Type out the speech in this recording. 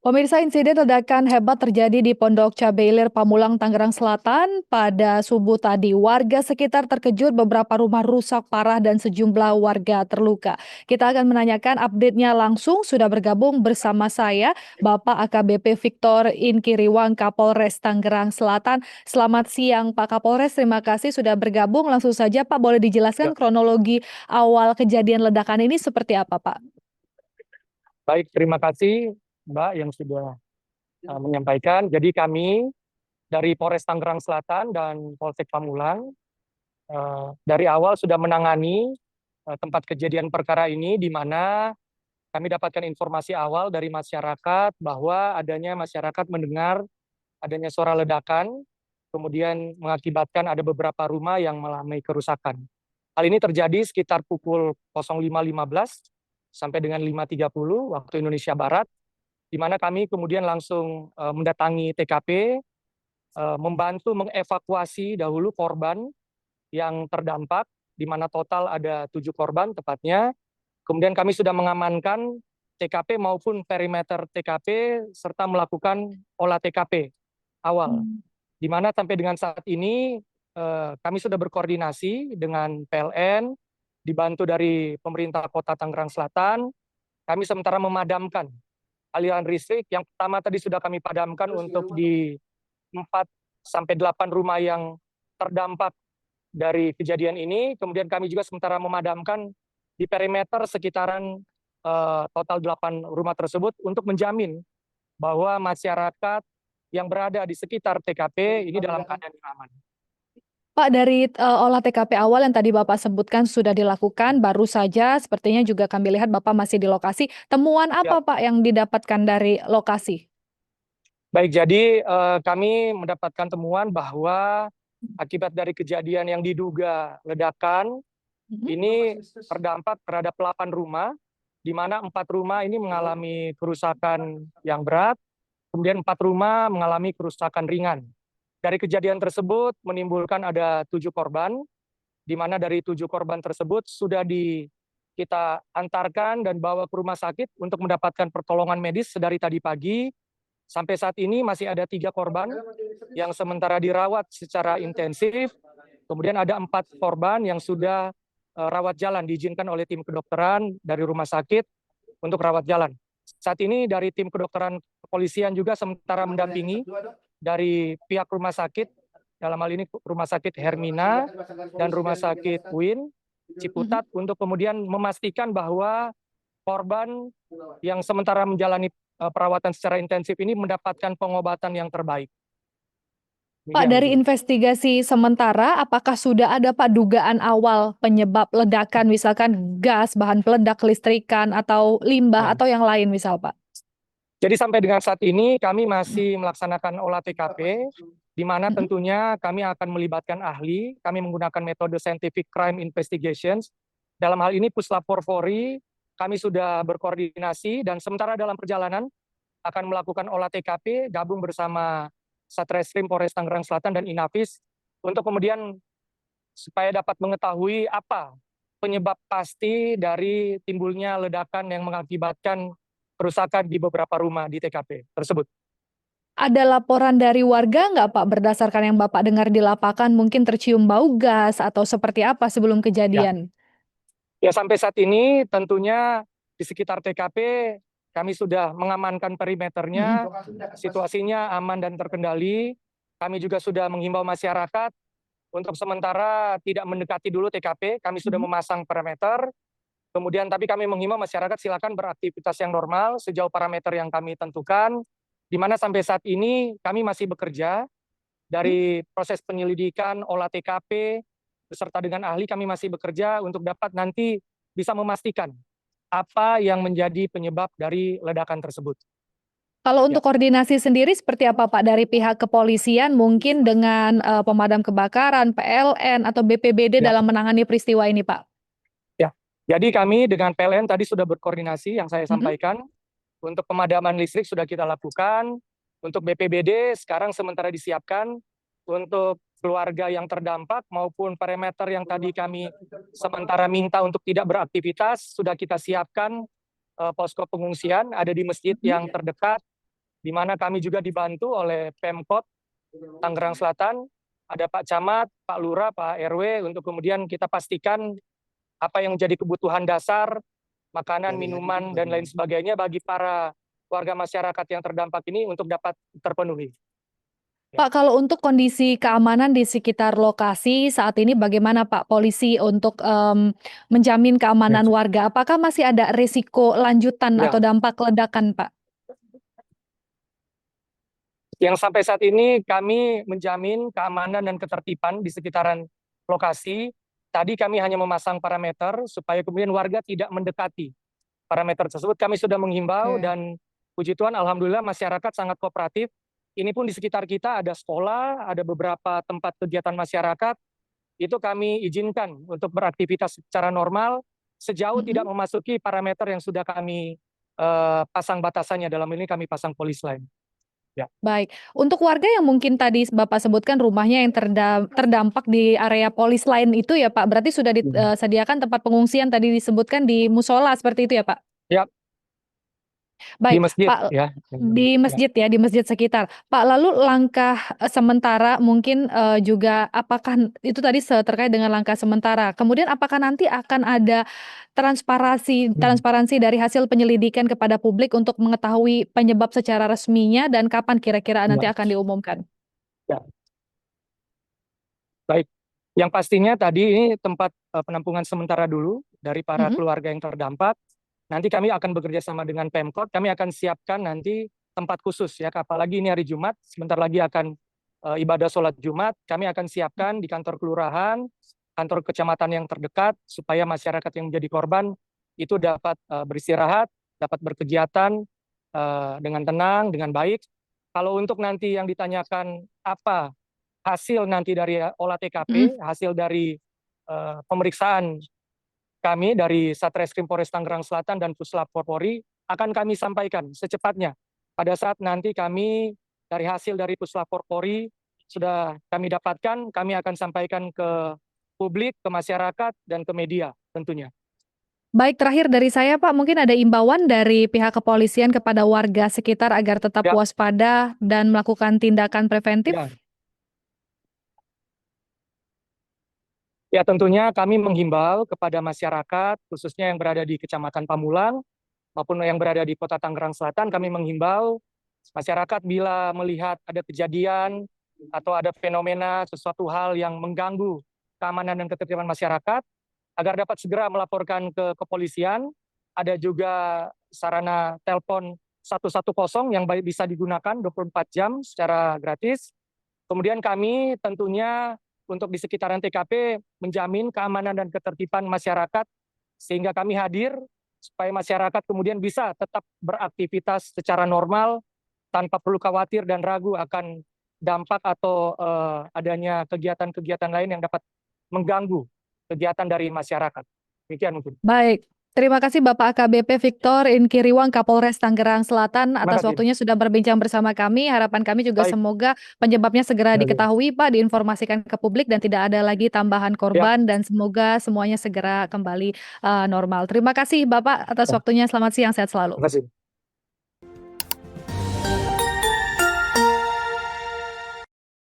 Pemirsa, insiden ledakan hebat terjadi di Pondok Cabe Ilir, Pamulang, Tangerang Selatan pada subuh tadi. Warga sekitar terkejut, beberapa rumah rusak parah dan sejumlah warga terluka. Kita akan menanyakan update-nya langsung. Sudah bergabung bersama saya Bapak AKBP Victor Inkiriwang, Kapolres Tangerang Selatan. Selamat siang Pak Kapolres, terima kasih sudah bergabung. Langsung saja Pak, boleh dijelaskan Ya, kronologi awal kejadian ledakan ini seperti apa Pak? baik, terima kasih Mbak yang sudah menyampaikan. Jadi kami dari Polres Tangerang Selatan dan Polsek Pamulang dari awal sudah menangani tempat kejadian perkara ini, di mana kami dapatkan informasi awal dari masyarakat bahwa adanya masyarakat mendengar adanya suara ledakan, kemudian mengakibatkan ada beberapa rumah yang mengalami kerusakan. Hal ini terjadi sekitar pukul 05.15 sampai dengan 5.30 waktu Indonesia Barat, di mana kami kemudian langsung mendatangi TKP, membantu mengevakuasi dahulu korban yang terdampak, di mana total ada 7 korban tepatnya. Kemudian kami sudah mengamankan TKP maupun perimeter TKP, serta melakukan olah TKP awal. Di mana sampai dengan saat ini kami sudah berkoordinasi dengan PLN, dibantu dari pemerintah Kota Tangerang Selatan. Kami sementara memadamkan aliran listrik. Yang pertama tadi sudah kami padamkan untuk di 4 sampai 8 rumah yang terdampak dari kejadian ini. Kemudian kami juga sementara memadamkan di perimeter sekitaran total 8 rumah tersebut untuk menjamin bahwa masyarakat yang berada di sekitar TKP ini dalam keadaan yang aman. Pak, dari olah TKP awal yang tadi Bapak sebutkan sudah dilakukan, baru saja sepertinya juga kami lihat Bapak masih di lokasi. Temuan Ya, apa Pak yang didapatkan dari lokasi? baik, jadi kami mendapatkan temuan bahwa akibat dari kejadian yang diduga ledakan, Mhm. ini terdampak terhadap 8 rumah, di mana 4 rumah ini mengalami kerusakan yang berat, kemudian 4 rumah mengalami kerusakan ringan. Dari kejadian tersebut menimbulkan ada 7 korban, di mana dari 7 korban tersebut sudah kita antarkan dan bawa ke rumah sakit untuk mendapatkan pertolongan medis sedari tadi pagi. Sampai saat ini masih ada 3 korban yang sementara dirawat secara intensif. Kemudian ada 4 korban yang sudah rawat jalan, diizinkan oleh tim kedokteran dari rumah sakit untuk rawat jalan. Saat ini dari tim kedokteran kepolisian juga sementara mendampingi dari pihak rumah sakit, dalam hal ini Rumah Sakit Hermina dan Rumah Sakit UIN Mhm. Ciputat, untuk kemudian memastikan bahwa korban yang sementara menjalani perawatan secara intensif ini mendapatkan pengobatan yang terbaik. Pak, Demikian dari mungkin. investigasi sementara, apakah sudah ada Pak dugaan awal penyebab ledakan, misalkan gas, bahan peledak, listrikan, atau limbah, Nah, atau yang lain misal Pak? jadi sampai dengan saat ini kami masih melaksanakan olah TKP, di mana Mhm. tentunya kami akan melibatkan ahli. Kami menggunakan metode scientific crime investigations. Dalam hal ini Puslap 4 Polri, kami sudah berkoordinasi dan sementara dalam perjalanan akan melakukan olah TKP gabung bersama Satreskrim Polres Tangerang Selatan dan Inafis, untuk kemudian supaya dapat mengetahui apa penyebab pasti dari timbulnya ledakan yang mengakibatkan kerusakan di beberapa rumah di TKP tersebut. Ada laporan dari warga nggak Pak berdasarkan yang Bapak dengar di lapangan mungkin tercium bau gas atau seperti apa sebelum Ya, kejadian? ya, sampai saat ini tentunya di sekitar TKP kami sudah mengamankan Mhm. perimeternya, situasinya aman dan terkendali. Kami juga sudah menghimbau masyarakat untuk sementara tidak mendekati dulu TKP. Kami sudah Mhm. memasang parameter. Kemudian tapi kami menghimbau masyarakat silakan beraktivitas yang normal sejauh parameter yang kami tentukan, di mana sampai saat ini kami masih bekerja Mhm. dari proses penyelidikan, olah TKP, beserta dengan ahli. Kami masih bekerja untuk dapat nanti bisa memastikan apa yang menjadi penyebab dari ledakan tersebut. Kalau Ya, untuk koordinasi sendiri seperti apa Pak dari pihak kepolisian mungkin dengan, pemadam kebakaran, PLN, atau BPBD ya, dalam menangani peristiwa ini Pak? ya. Jadi kami dengan PLN tadi sudah berkoordinasi yang saya Mhm. sampaikan. Untuk pemadaman listrik sudah kita lakukan. Untuk BPBD sekarang sementara disiapkan. Untuk keluarga yang terdampak maupun parameter yang tadi kami sementara minta untuk tidak beraktivitas, sudah kita siapkan posko pengungsian ada di masjid Mhm. yang terdekat. di mana kami juga dibantu oleh Pemkot Tangerang Selatan, ada Pak Camat, Pak Lurah, Pak RW, untuk kemudian kita pastikan apa yang menjadi kebutuhan dasar, makanan, minuman, dan lain sebagainya bagi para warga masyarakat yang terdampak ini untuk dapat terpenuhi. Pak, kalau untuk kondisi keamanan di sekitar lokasi saat ini bagaimana Pak polisi untuk menjamin Ya, keamanan warga? Apakah masih ada risiko lanjutan atau ya. dampak ledakan, Pak? Yang sampai saat ini kami menjamin keamanan dan ketertiban di sekitaran lokasi. Tadi kami hanya memasang parameter supaya kemudian warga tidak mendekati parameter tersebut. Kami sudah menghimbau Oke. dan puji Tuhan alhamdulillah masyarakat sangat kooperatif. Ini pun di sekitar kita ada sekolah, ada beberapa tempat kegiatan masyarakat, itu kami izinkan untuk beraktivitas secara normal sejauh tidak memasuki parameter yang sudah kami pasang batasannya. Dalam ini kami pasang polis line. Ya. Baik, untuk warga yang mungkin tadi Bapak sebutkan rumahnya yang terdampak di area polis lain itu ya Pak, berarti sudah disediakan tempat pengungsian tadi disebutkan di musola seperti itu ya Pak? Ya, di Baik, masjid Pak, ya. di Ya. masjid ya, di masjid sekitar. Pak, lalu langkah sementara mungkin juga apakah itu tadi terkait dengan langkah sementara. Kemudian apakah nanti akan ada transparansi dari hasil penyelidikan kepada publik untuk mengetahui penyebab secara resminya dan kapan kira-kira nanti Ya. akan diumumkan? Ya. Baik. Yang pastinya tadi ini tempat penampungan sementara dulu dari para keluarga yang terdampak. Nanti kami akan bekerja sama dengan Pemkot, kami akan siapkan nanti tempat khusus ya, apalagi ini hari Jumat, sebentar lagi akan ibadah sholat Jumat, kami akan siapkan di kantor kelurahan, kantor kecamatan yang terdekat, supaya masyarakat yang menjadi korban itu dapat beristirahat, dapat berkegiatan dengan tenang, dengan baik. Kalau untuk nanti yang ditanyakan apa hasil nanti dari olah TKP, hasil dari pemeriksaan kami dari Satreskrim Polres Tangerang Selatan dan Puslap Polri akan kami sampaikan secepatnya. Pada saat nanti kami dari hasil dari Puslap Polri sudah kami dapatkan, kami akan sampaikan ke publik, ke masyarakat, dan ke media tentunya. Baik, terakhir dari saya Pak, mungkin ada imbauan dari pihak kepolisian kepada warga sekitar agar tetap Ya, waspada dan melakukan tindakan preventif? ya. Ya, tentunya kami menghimbau kepada masyarakat, khususnya yang berada di Kecamatan Pamulang, maupun yang berada di Kota Tangerang Selatan, kami menghimbau masyarakat bila melihat ada kejadian atau ada fenomena sesuatu hal yang mengganggu keamanan dan ketertiban masyarakat, agar dapat segera melaporkan ke kepolisian. Ada juga sarana telepon 110 yang bisa digunakan 24 jam secara gratis. Kemudian kami tentunya untuk di sekitaran TKP menjamin keamanan dan ketertiban masyarakat, sehingga kami hadir supaya masyarakat kemudian bisa tetap beraktivitas secara normal tanpa perlu khawatir dan ragu akan dampak atau adanya kegiatan-kegiatan lain yang dapat mengganggu kegiatan dari masyarakat. Demikian mungkin. Baik, terima kasih Bapak AKBP Victor Inkiriwang Kapolres Tangerang Selatan Terima atas kasih. waktunya sudah berbincang bersama kami. Harapan kami juga Baik. semoga penyebabnya segera Ya, diketahui Pak, diinformasikan ke publik dan tidak ada lagi tambahan korban dan semoga semuanya segera kembali normal. Terima kasih Bapak atas ya. waktunya. Selamat siang, sehat selalu. Terima kasih.